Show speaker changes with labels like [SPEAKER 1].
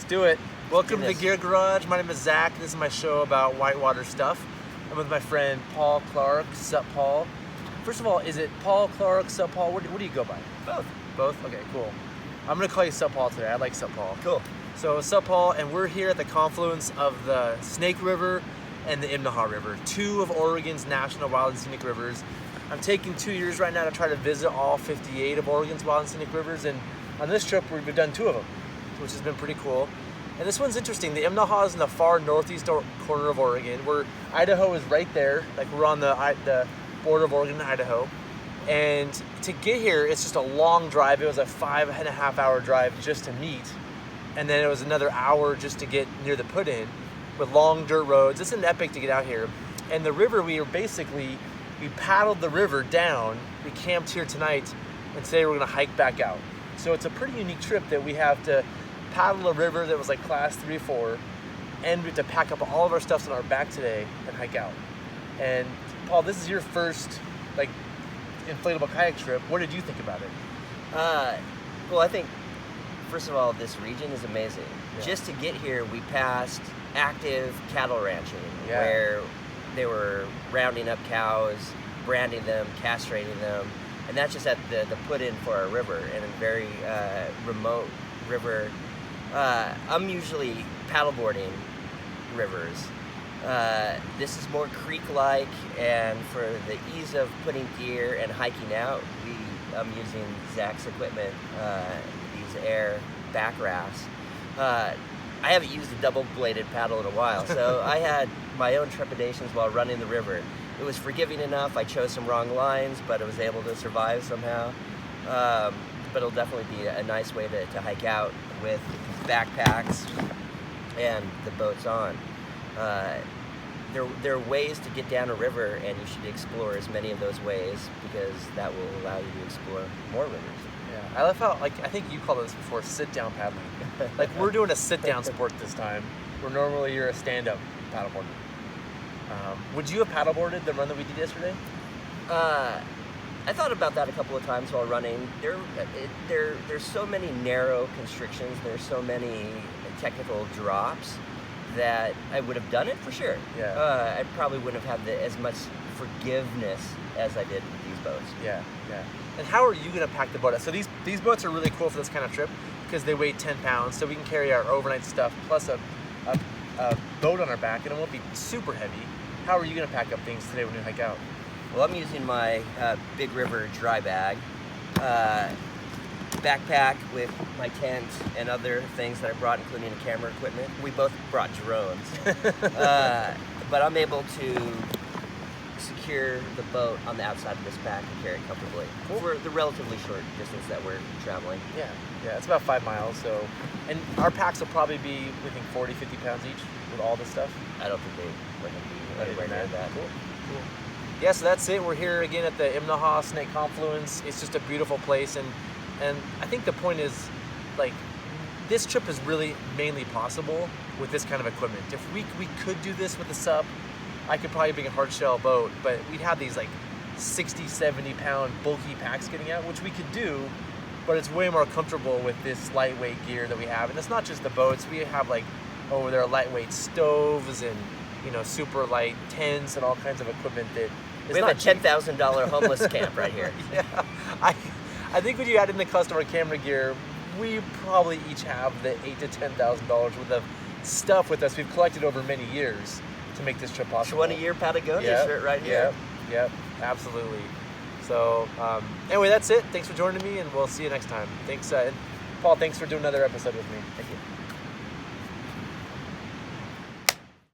[SPEAKER 1] do it. Welcome to the
[SPEAKER 2] this.
[SPEAKER 1] Gear Garage. My name is Zach. This is my show about whitewater stuff. I'm with my friend Paul Clark. Sup, Paul? First of all, is it Paul Clark, Sup, Paul? What do you go by?
[SPEAKER 2] Both.
[SPEAKER 1] Both? Okay, cool. I'm going to call you Sup, Paul today. I like Sup, Paul.
[SPEAKER 2] Cool.
[SPEAKER 1] So, Sup, Paul, and we're here at the confluence of the Snake River and the Imnaha River, two of Oregon's national wild and scenic rivers. I'm taking 2 years right now to try to visit all 58 of Oregon's wild and scenic rivers, and on this trip we've done 2 of them, which has been pretty cool. And this one's interesting. The Imnaha is in the far northeast corner of Oregon, where Idaho is right there. Like, we're on the border of Oregon and Idaho. And to get here, it's just a long drive. It was a 5.5-hour drive just to meet. And then it was another hour just to get near the put-in with long dirt roads. It's an epic to get out here. And the river, we paddled the river down. We camped here tonight, and today we're gonna hike back out. So it's a pretty unique trip that we have to paddle a river that was like class 3-4, and we have to pack up all of our stuff on our back today and hike out. And Paul, this is your first like inflatable kayak trip. What did you think about it?
[SPEAKER 2] Well, I think, first of all, this region is amazing.
[SPEAKER 1] Yeah.
[SPEAKER 2] Just to get here, we passed active cattle ranching,
[SPEAKER 1] Yeah.
[SPEAKER 2] where they were rounding up cows, branding them, castrating them, and that's just at the put-in for our river, and a very remote river. I'm usually paddleboarding rivers. This is more creek-like, and for the ease of putting gear and hiking out, I'm using Zach's equipment, these air back rafts. I haven't used a double-bladed paddle in a while, so I had my own trepidations while running the river. It was forgiving enough. I chose some wrong lines, but I was able to survive somehow. But it'll definitely be a nice way to hike out with backpacks and the boats on. There are ways to get down a river, and you should explore as many of those ways, because that will allow you to explore more rivers.
[SPEAKER 1] Yeah, I love how, like, I think you called this before, sit-down paddling. Like, we're doing a sit-down sport this time, where normally you're a stand-up paddleboarder. Would you have paddleboarded the run that we did yesterday?
[SPEAKER 2] I thought about that a couple of times while running. There's so many narrow constrictions, there's so many technical drops that I would have done it for sure.
[SPEAKER 1] Yeah.
[SPEAKER 2] I probably wouldn't have had as much forgiveness as I did with these boats.
[SPEAKER 1] Yeah. And how are you gonna pack the boat out? So these boats are really cool for this kind of trip because they weigh 10 pounds, so we can carry our overnight stuff plus a boat on our back, and it won't be super heavy. How are you gonna pack up things today when you hike out?
[SPEAKER 2] Well, I'm using my Big River dry bag, backpack with my tent and other things that I brought, including the camera equipment. We both brought drones, but I'm able to secure the boat on the outside of this pack and carry it comfortably for the relatively short distance that we're traveling.
[SPEAKER 1] Yeah, it's about 5 miles. So, and our packs will probably be, we think, 40-50 pounds each with all this stuff.
[SPEAKER 2] I don't think they're going to be anywhere near that.
[SPEAKER 1] Cool. Yeah, so that's it. We're here again at the Imnaha Snake Confluence. It's just a beautiful place, and I think the point is, like, this trip is really mainly possible with this kind of equipment. If we could do this with a SUP, I could probably bring a hard shell boat, but we'd have these like 60-70 pound bulky packs getting out, which we could do, but it's way more comfortable with this lightweight gear that we have. And it's not just the boats. We have, like, over there lightweight stoves and, you know, super light tents and all kinds of equipment that is
[SPEAKER 2] we have
[SPEAKER 1] not
[SPEAKER 2] a $10,000 homeless camp right here.
[SPEAKER 1] Yeah, I think when you add in the customer camera gear, we probably each have the $8,000 to $10,000 worth of stuff with us we've collected over many years to make this trip possible.
[SPEAKER 2] 20-year Patagonia shirt right here.
[SPEAKER 1] Yep, absolutely. So anyway, that's it. Thanks for joining me, and we'll see you next time. Thanks, and Paul, thanks for doing another episode with me.
[SPEAKER 2] Thank you.